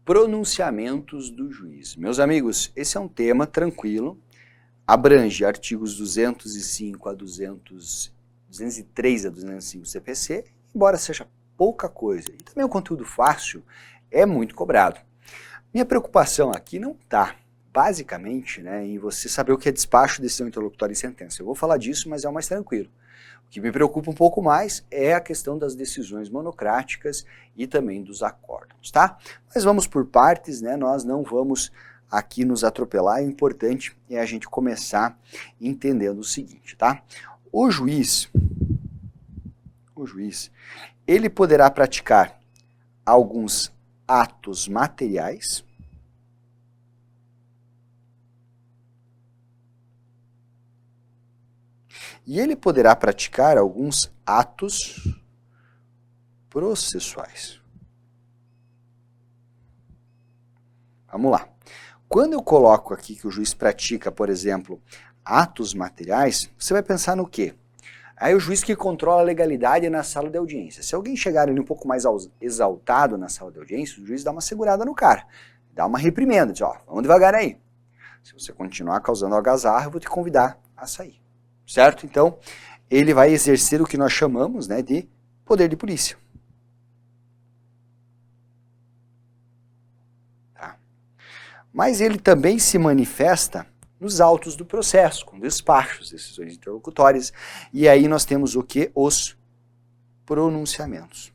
Pronunciamentos do juiz. Meus amigos, esse é um tema tranquilo, abrange artigos 205 a 203 a 205 do CPC, embora seja pouca coisa. E também um conteúdo fácil, é muito cobrado. Minha preocupação aqui não está, basicamente, em você saber o que é despacho, decisão interlocutória e sentença. Eu vou falar disso, mas é o mais tranquilo. O que me preocupa um pouco mais é a questão das decisões monocráticas e também dos acórdãos, tá? Mas vamos por partes, nós não vamos aqui nos atropelar, o importante é a gente começar entendendo o seguinte, tá? O juiz, ele poderá praticar alguns atos materiais e ele poderá praticar alguns atos processuais. Vamos lá. Quando eu coloco aqui que o juiz pratica, por exemplo, atos materiais, você vai pensar no quê? Aí o juiz que controla a legalidade na sala de audiência. Se alguém chegar ali um pouco mais exaltado na sala de audiência, o juiz dá uma segurada no cara, dá uma reprimenda, diz, vamos devagar aí. Se você continuar causando algazarra, eu vou te convidar a sair. Certo? Então, ele vai exercer o que nós chamamos de poder de polícia. Tá? Mas ele também se manifesta nos autos do processo, com despachos, decisões interlocutórias, e aí nós temos o que? Os pronunciamentos.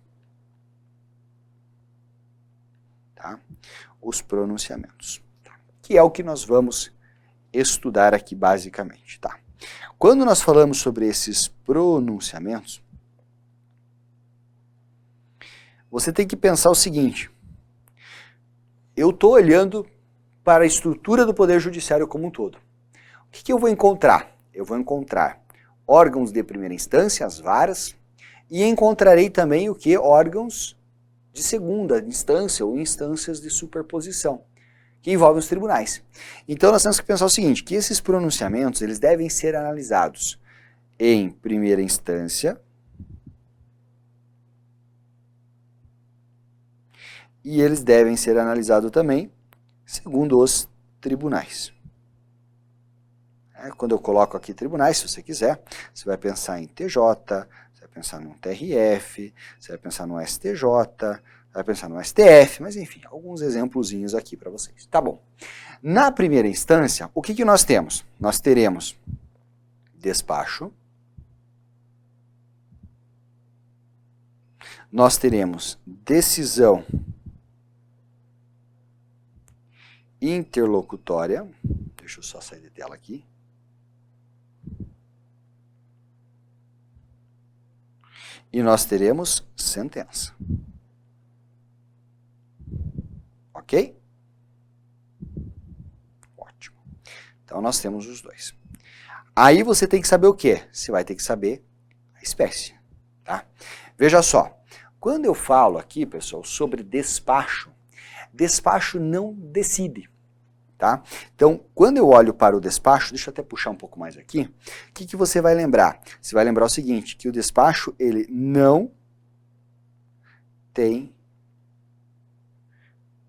Tá? Os pronunciamentos. Que é o que nós vamos estudar aqui basicamente. Tá? Quando nós falamos sobre esses pronunciamentos, você tem que pensar o seguinte, eu estou olhando para a estrutura do Poder Judiciário como um todo. O que eu vou encontrar? Eu vou encontrar órgãos de primeira instância, as varas, e encontrarei também o que? Órgãos de segunda instância ou instâncias de superposição, que envolvem os tribunais. Então nós temos que pensar o seguinte, que esses pronunciamentos eles devem ser analisados em primeira instância e eles devem ser analisados também segundo os tribunais. Quando eu coloco aqui tribunais, se você quiser, você vai pensar em TJ, você vai pensar no TRF, você vai pensar no STJ, vai pensar no STF, mas enfim, alguns exemplozinhos aqui para vocês. Tá bom. Na primeira instância, o que nós temos? Nós teremos despacho, nós teremos decisão interlocutória, deixa eu só sair de tela aqui, e nós teremos sentença. Ok? Ótimo. Então nós temos os dois. Aí você tem que saber o quê? Você vai ter que saber a espécie. Tá? Veja só, quando eu falo aqui, pessoal, sobre despacho, despacho não decide. Tá? Então, quando eu olho para o despacho, deixa eu até puxar um pouco mais aqui, o que você vai lembrar? Você vai lembrar o seguinte, que o despacho ele não tem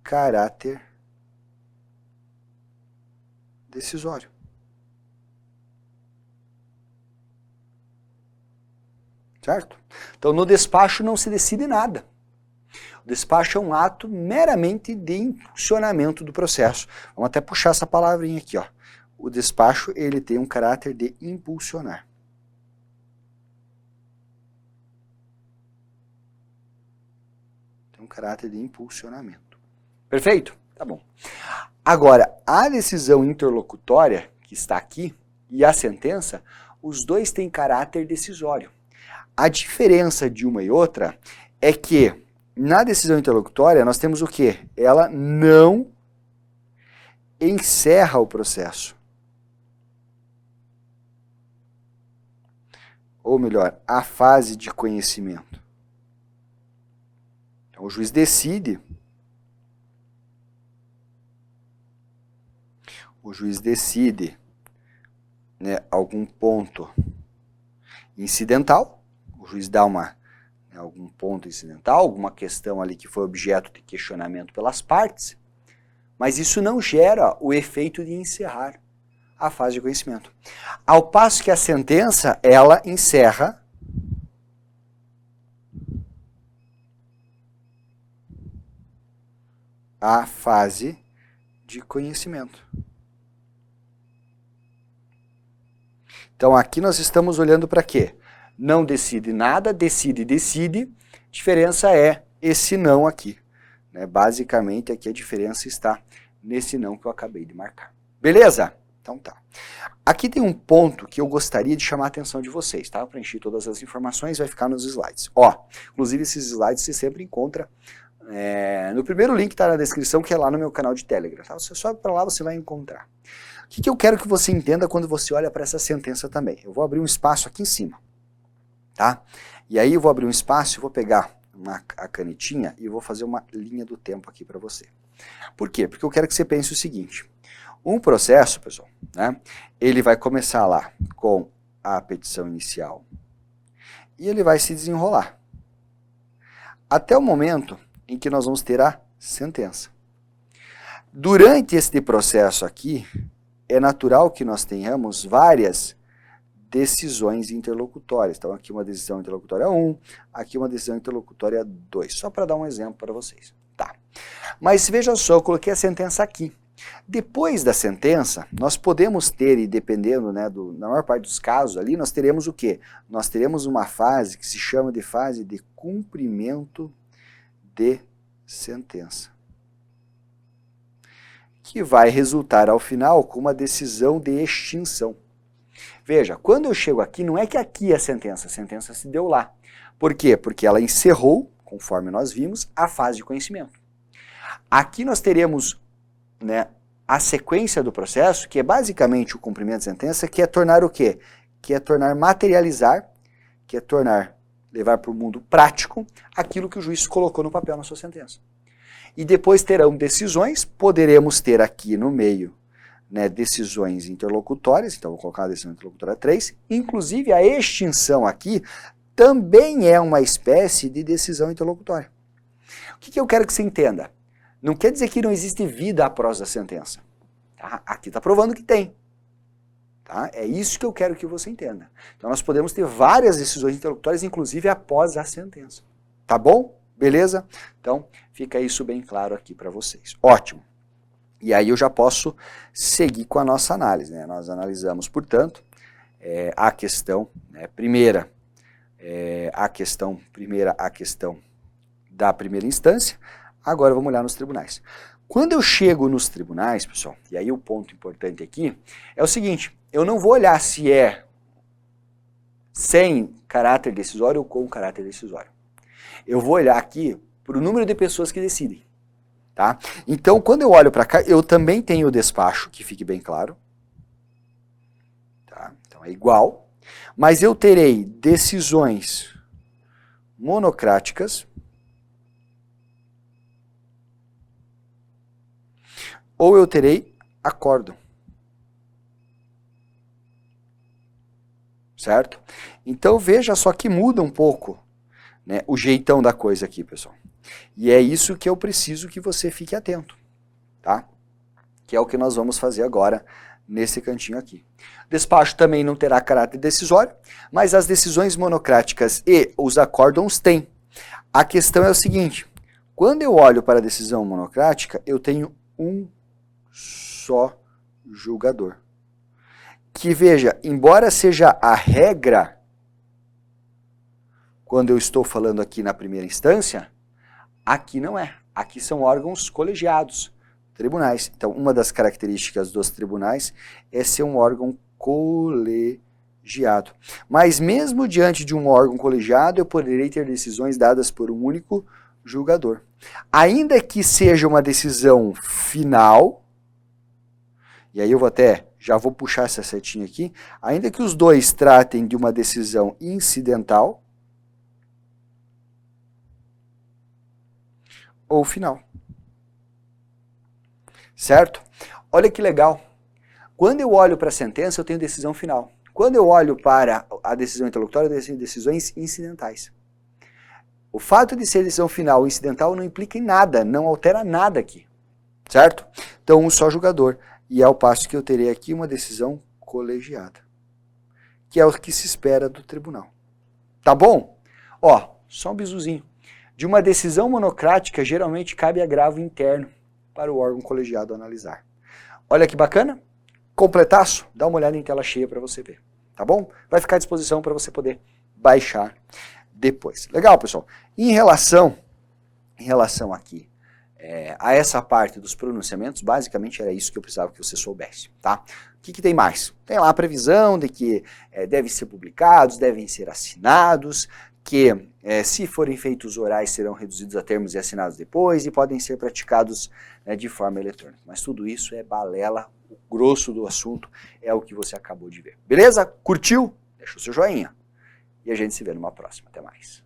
caráter decisório. Certo? Então, no despacho não se decide nada. O despacho é um ato meramente de impulsionamento do processo. Vamos até puxar essa palavrinha aqui. O despacho ele tem um caráter de impulsionar. Tem um caráter de impulsionamento. Perfeito? Tá bom. Agora, a decisão interlocutória, que está aqui, e a sentença, os dois têm caráter decisório. A diferença de uma e outra é que na decisão interlocutória nós temos o quê? Ela não encerra o processo. Ou melhor, a fase de conhecimento. Então o juiz decide. O juiz decide algum ponto incidental. O juiz dá uma algum ponto incidental, alguma questão ali que foi objeto de questionamento pelas partes, mas isso não gera o efeito de encerrar a fase de conhecimento. Ao passo que a sentença, ela encerra a fase de conhecimento. Então aqui nós estamos olhando para quê? Não decide nada, decide, decide. Diferença é esse não aqui. Né? Basicamente aqui a diferença está nesse não que eu acabei de marcar. Beleza? Então tá. Aqui tem um ponto que eu gostaria de chamar a atenção de vocês, tá? Eu preenchi todas as informações, vai ficar nos slides. Ó, inclusive esses slides você sempre encontra no primeiro link que está na descrição, que é lá no meu canal de Telegram. Tá? Você sobe para lá, você vai encontrar. O que eu quero que você entenda quando você olha para essa sentença também? Eu vou abrir um espaço aqui em cima, tá? E aí eu vou abrir um espaço, eu vou pegar a canetinha e vou fazer uma linha do tempo aqui para você. Por quê? Porque eu quero que você pense o seguinte. Um processo, pessoal, né? Ele vai começar lá com a petição inicial e ele vai se desenrolar até o momento em que nós vamos ter a sentença. Durante este processo aqui, é natural que nós tenhamos várias decisões interlocutórias. Então aqui uma decisão interlocutória 1, aqui uma decisão interlocutória 2, só para dar um exemplo para vocês. Tá. Mas veja só, eu coloquei a sentença aqui. Depois da sentença, nós podemos ter, e dependendo, né, na maior parte dos casos ali, nós teremos o quê? Nós teremos uma fase que se chama de fase de cumprimento de sentença, que vai resultar ao final com uma decisão de extinção. Veja, quando eu chego aqui, não é que aqui é a sentença se deu lá. Por quê? Porque ela encerrou, conforme nós vimos, a fase de conhecimento. Aqui nós teremos, né, a sequência do processo, que é basicamente o cumprimento de sentença, que é tornar o quê? Que é tornar materializar, que é tornar, levar para o mundo prático, aquilo que o juiz colocou no papel na sua sentença. E depois terão decisões, poderemos ter aqui no meio, né, decisões interlocutórias, então vou colocar a decisão interlocutória 3, inclusive a extinção aqui também é uma espécie de decisão interlocutória. O que eu quero que você entenda? Não quer dizer que não existe vida após a sentença. Tá? Aqui está provando que tem. Tá? É isso que eu quero que você entenda. Então nós podemos ter várias decisões interlocutórias, inclusive após a sentença. Tá bom? Beleza? Então fica isso bem claro aqui para vocês. Ótimo. E aí eu já posso seguir com a nossa análise. Né? Nós analisamos, portanto, a questão, né, primeira, a questão da primeira instância. Agora vamos olhar nos tribunais. Quando eu chego nos tribunais, pessoal, e aí o ponto importante aqui é o seguinte, eu não vou olhar se é sem caráter decisório ou com caráter decisório. Eu vou olhar aqui para o número de pessoas que decidem. Tá? Então, quando eu olho para cá, eu também tenho o despacho, que fique bem claro. Tá? Então é igual, mas eu terei decisões monocráticas ou eu terei acórdão. Certo? Então veja só que muda um pouco, né, o jeitão da coisa aqui, pessoal. E é isso que eu preciso que você fique atento, tá? Que é o que nós vamos fazer agora nesse cantinho aqui. Despacho também não terá caráter decisório, mas as decisões monocráticas e os acórdãos têm. A questão é o seguinte, quando eu olho para a decisão monocrática, eu tenho um só julgador. Que veja, embora seja a regra, quando eu estou falando aqui na primeira instância, aqui não é. Aqui são órgãos colegiados, tribunais. Então, uma das características dos tribunais é ser um órgão colegiado. Mas mesmo diante de um órgão colegiado, eu poderei ter decisões dadas por um único julgador. Ainda que seja uma decisão final, e aí eu já vou puxar essa setinha aqui, ainda que os dois tratem de uma decisão incidental, ou final. Certo? Olha que legal. Quando eu olho para a sentença, eu tenho decisão final. Quando eu olho para a decisão interlocutória, eu tenho decisões incidentais. O fato de ser decisão final ou incidental não implica em nada, não altera nada aqui, certo? Então, um só julgador. E ao passo que eu terei aqui uma decisão colegiada, que é o que se espera do tribunal. Tá bom? Ó, só um bisuzinho. De uma decisão monocrática, geralmente cabe agravo interno para o órgão colegiado analisar. Olha que bacana? Completaço? Dá uma olhada em tela cheia para você ver, tá bom? Vai ficar à disposição para você poder baixar depois. Legal, pessoal? Em relação aqui a essa parte dos pronunciamentos, basicamente era isso que eu precisava que você soubesse, tá? O que tem mais? Tem lá a previsão de que devem ser publicados, devem ser assinados, que se forem feitos orais serão reduzidos a termos e assinados depois e podem ser praticados de forma eletrônica. Mas tudo isso é balela, o grosso do assunto é o que você acabou de ver. Beleza? Curtiu? Deixa o seu joinha. E a gente se vê numa próxima. Até mais.